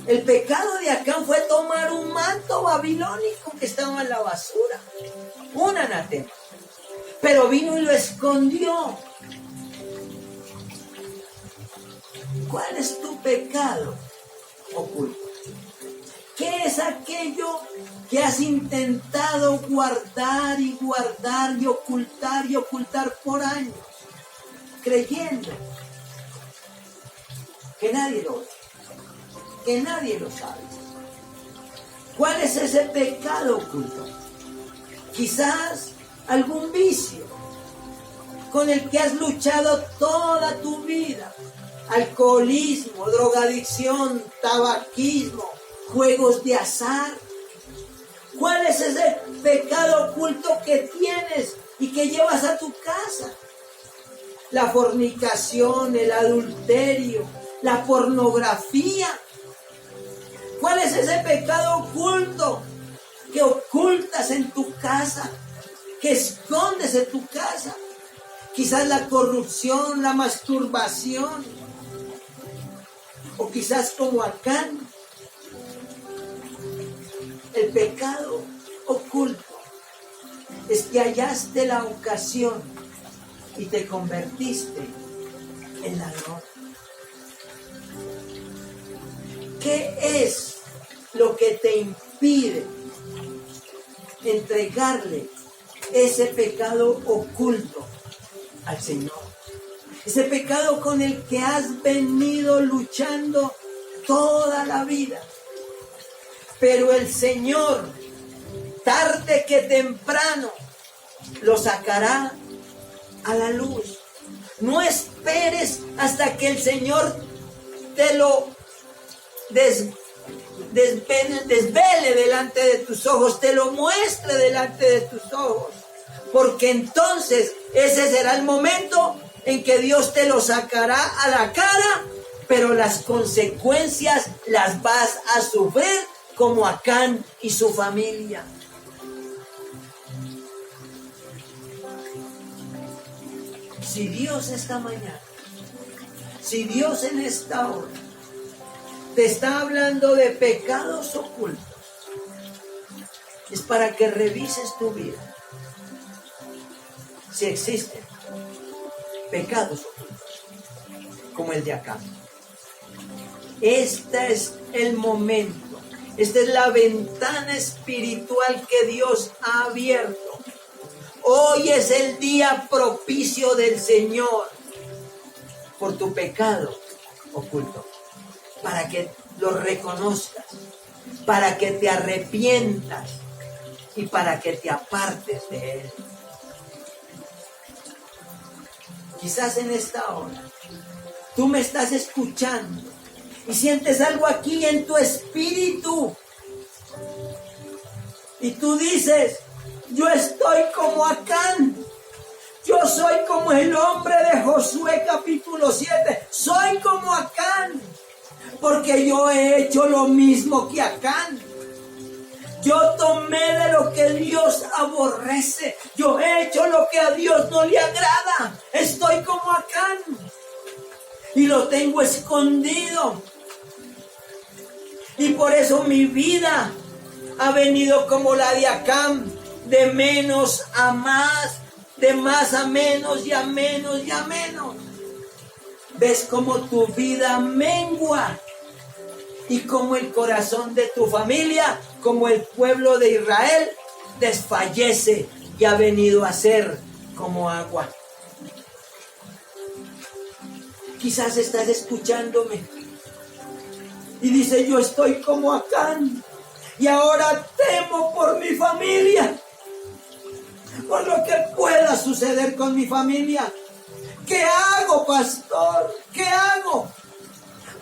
C: el pecado de Acán fue tomar un manto babilónico que estaba en la basura, un anatema, pero vino y lo escondió. ¿Cuál es tu pecado oculto? ¿Qué es aquello que has intentado guardar y guardar y ocultar por años, creyendo que nadie lo ve, que nadie lo sabe. ¿Cuál es ese pecado oculto? Quizás algún vicio con el que has luchado toda tu vida. Alcoholismo, drogadicción, tabaquismo, juegos de azar. ¿Cuál es ese pecado oculto que tienes y que llevas a tu casa? La fornicación, el adulterio, la pornografía. ¿Cuál es ese pecado oculto que ocultas en tu casa, que escondes en tu casa? Quizás la corrupción, la masturbación, o quizás como Acán, el pecado oculto es que hallaste la ocasión y te convertiste en ladrón. ¿Qué es lo que te impide entregarle ese pecado oculto al Señor? Ese pecado con el que has venido luchando toda la vida. Pero el Señor, tarde que temprano, lo sacará a la luz. No esperes hasta que el Señor te lo desvele delante de tus ojos, te lo muestre delante de tus ojos, porque entonces ese será el momento en que Dios te lo sacará a la cara, pero las consecuencias las vas a sufrir como Acán y su familia. Si Dios esta mañana, si Dios en esta hora te está hablando de pecados ocultos, es para que revises tu vida. Si existen pecados ocultos, como el de Acán. Este es el momento, esta es la ventana espiritual que Dios ha abierto. Hoy es el día propicio del Señor por tu pecado oculto, para que lo reconozcas, para que te arrepientas y para que te apartes de él. Quizás en esta hora tú me estás escuchando y sientes algo aquí en tu espíritu y tú dices: yo estoy como Acán, yo soy como el hombre de Josué capítulo 7, soy como Acán, porque yo he hecho lo mismo que Acán. Yo tomé de lo que Dios aborrece, yo he hecho lo que a Dios no le agrada, estoy como Acán y lo tengo escondido. Y por eso mi vida ha venido como la de Acán, de menos a más, de más a menos y a menos y a menos. ¿Ves cómo tu vida mengua? Y como el corazón de tu familia, como el pueblo de Israel, desfallece y ha venido a ser como agua. Quizás estás escuchándome y dice: yo estoy como Acán y ahora temo por mi familia, por lo que pueda suceder con mi familia. ¿Qué hago, pastor? ¿Qué hago?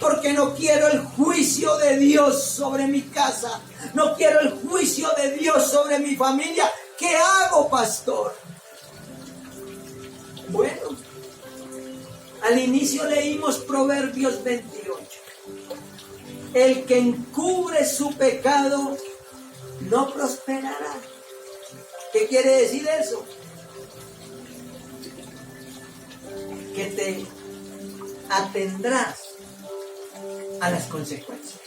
C: Porque no quiero el juicio de Dios sobre mi casa, no quiero el juicio de Dios sobre mi familia. ¿Qué hago, pastor? Bueno, al inicio leímos Proverbios 28. El que encubre su pecado no prosperará. ¿Qué quiere decir eso? Que te atendrás a las consecuencias.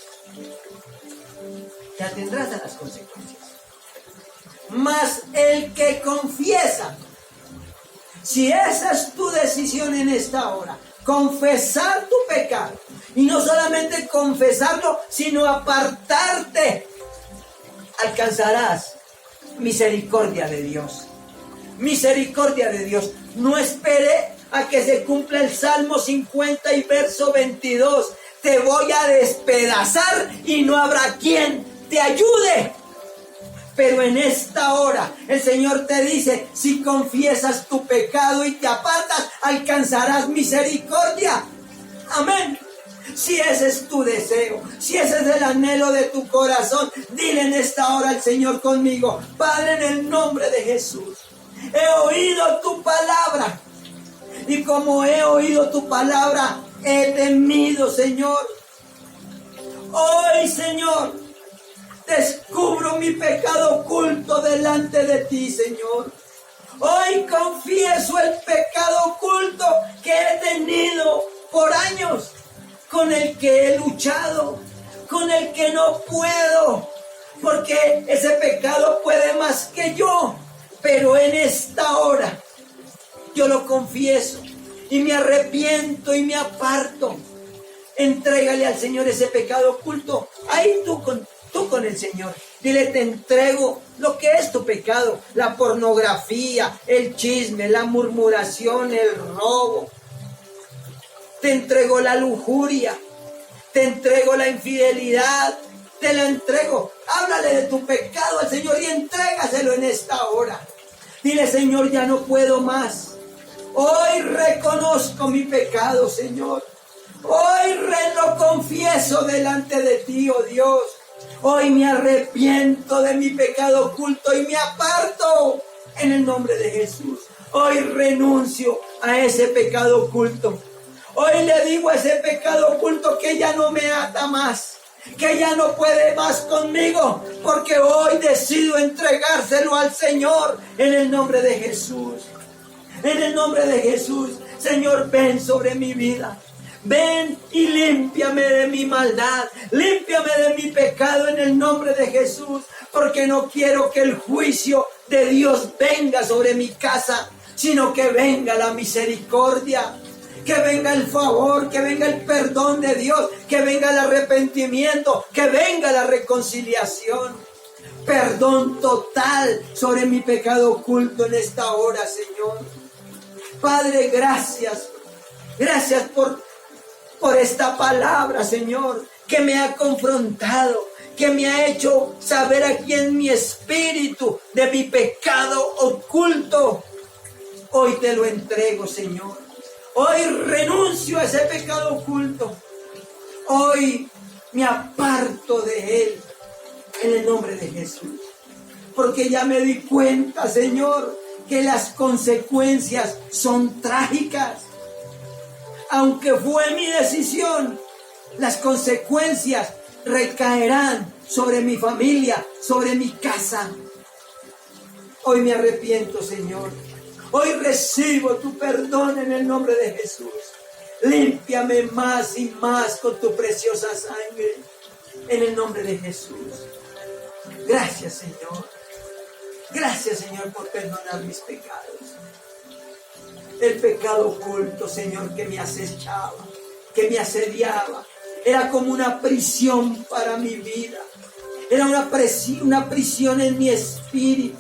C: Te atendrás a las consecuencias. Mas el que confiesa, si esa es tu decisión en esta hora, confesar tu pecado, y no solamente confesarlo, sino apartarte alcanzarás misericordia de Dios. Misericordia de Dios. No espere a que se cumpla el Salmo 50 y verso 22. Te voy a despedazar y no habrá quien te ayude. Pero en esta hora el Señor te dice, si confiesas tu pecado y te apartas, alcanzarás misericordia. Amén. Si ese es tu deseo, si ese es el anhelo de tu corazón, dile en esta hora al Señor conmigo: Padre, en el nombre de Jesús, he oído tu palabra. Y como he oído tu palabra, he temido, Señor. Hoy, Señor, descubro mi pecado oculto delante de ti, Señor. Hoy confieso el pecado oculto que he tenido por años, con el que he luchado, con el que no puedo, porque ese pecado puede más que yo. Pero en esta hora yo lo confieso y me arrepiento y me aparto. Entrégale al Señor ese pecado oculto. Ahí tú con el Señor. Dile: te entrego lo que es tu pecado. La pornografía, el chisme, la murmuración, el robo. Te entrego la lujuria. Te entrego la infidelidad. Te la entrego. Háblale de tu pecado al Señor y entrégaselo en esta hora. Dile: Señor, ya no puedo más. Hoy reconozco mi pecado, Señor. Hoy lo confieso delante de ti, oh Dios. Hoy me arrepiento de mi pecado oculto y me aparto en el nombre de Jesús. Hoy renuncio a ese pecado oculto. Hoy le digo a ese pecado oculto que ya no me ata más, que ya no puede más conmigo, porque hoy decido entregárselo al Señor en el nombre de Jesús. En el nombre de Jesús, Señor, ven sobre mi vida. Ven y límpiame de mi maldad, límpiame de mi pecado en el nombre de Jesús, porque no quiero que el juicio de Dios venga sobre mi casa, sino que venga la misericordia, que venga el favor, que venga el perdón de Dios, que venga el arrepentimiento, que venga la reconciliación. Perdón total sobre mi pecado oculto en esta hora, Señor. Padre, gracias. Gracias por esta palabra, Señor, que me ha confrontado, que me ha hecho saber aquí en mi espíritu de mi pecado oculto. Hoy te lo entrego, Señor. Hoy renuncio a ese pecado oculto. Hoy me aparto de él en el nombre de Jesús. Porque ya me di cuenta, Señor, que las consecuencias son trágicas. Aunque fue mi decisión, las consecuencias recaerán sobre mi familia, sobre mi casa. Hoy me arrepiento, Señor. Hoy recibo tu perdón en el nombre de Jesús. Límpiame más y más con tu preciosa sangre en el nombre de Jesús. Gracias, Señor. Gracias, Señor, por perdonar mis pecados. El pecado oculto, Señor, que me acechaba, que me asediaba, era como una prisión para mi vida. Era una prisión en mi espíritu.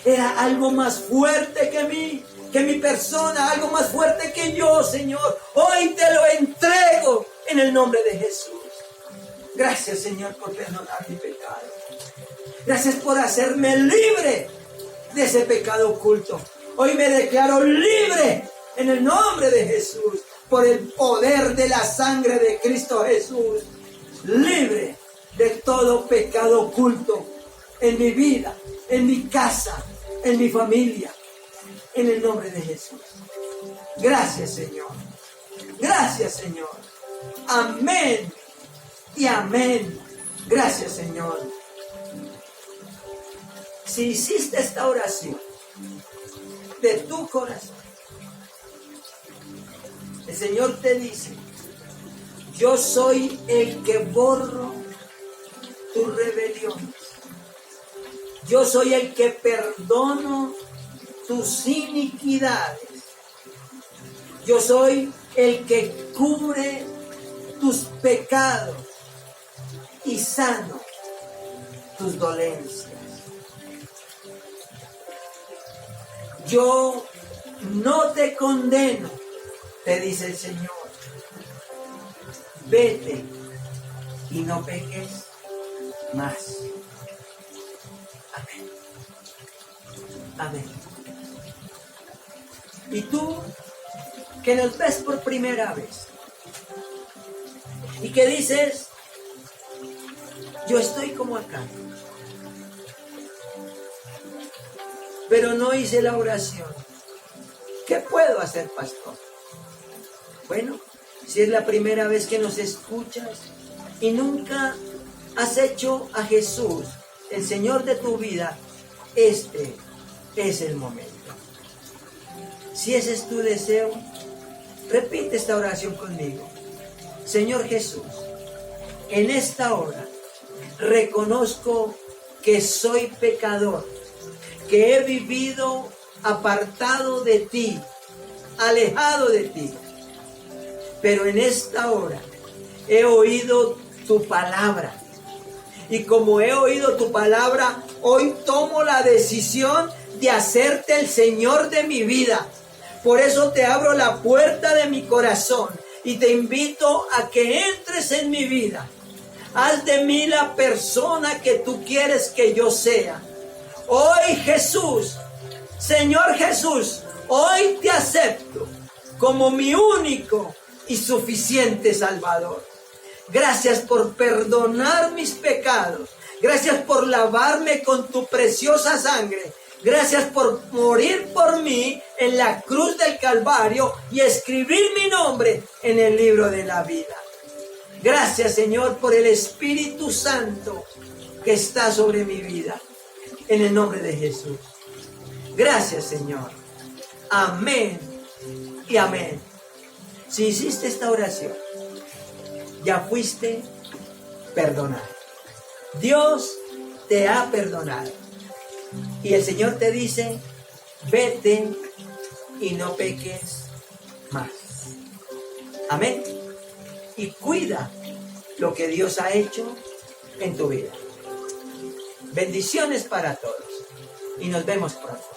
C: Era algo más fuerte que mí, que mi persona, algo más fuerte que yo, Señor. Hoy te lo entrego en el nombre de Jesús. Gracias, Señor, por perdonar mi pecado. Gracias por hacerme libre de ese pecado oculto. Hoy me declaro libre en el nombre de Jesús, por el poder de la sangre de Cristo Jesús. Libre de todo pecado oculto en mi vida, en mi casa, en mi familia, en el nombre de Jesús. Gracias, Señor. Gracias, Señor. Amén y amén. Gracias, Señor. Si hiciste esta oración de tu corazón, el Señor te dice: yo soy el que borro tus rebeliones. Yo soy el que perdono tus iniquidades. Yo soy el que cubre tus pecados y sano tus dolencias. Yo no te condeno, te dice el Señor. Vete y no peques más. Amén. Amén. Y tú, que nos ves por primera vez y que dices, yo estoy como acá, pero no hice la oración. ¿Qué puedo hacer, pastor? Bueno, si es la primera vez que nos escuchas y nunca has hecho a Jesús el Señor de tu vida, este es el momento. Si ese es tu deseo, repite esta oración conmigo. Señor Jesús, en esta hora reconozco que soy pecador, que he vivido apartado de ti, alejado de ti. Pero en esta hora he oído tu palabra. Y como he oído tu palabra, hoy tomo la decisión de hacerte el Señor de mi vida. Por eso te abro la puerta de mi corazón y te invito a que entres en mi vida. Haz de mí la persona que tú quieres que yo sea. Hoy Jesús, Señor Jesús, hoy te acepto como mi único y suficiente Salvador. Gracias por perdonar mis pecados. Gracias por lavarme con tu preciosa sangre. Gracias por morir por mí en la cruz del Calvario y escribir mi nombre en el libro de la vida. Gracias, Señor, por el Espíritu Santo que está sobre mi vida. En el nombre de Jesús. Gracias, Señor. Amén y amén. Si hiciste esta oración, ya fuiste perdonado. Dios te ha perdonado. Y el Señor te dice, vete y no peques más. Amén. Y cuida lo que Dios ha hecho en tu vida. Bendiciones para todos. Y nos vemos pronto.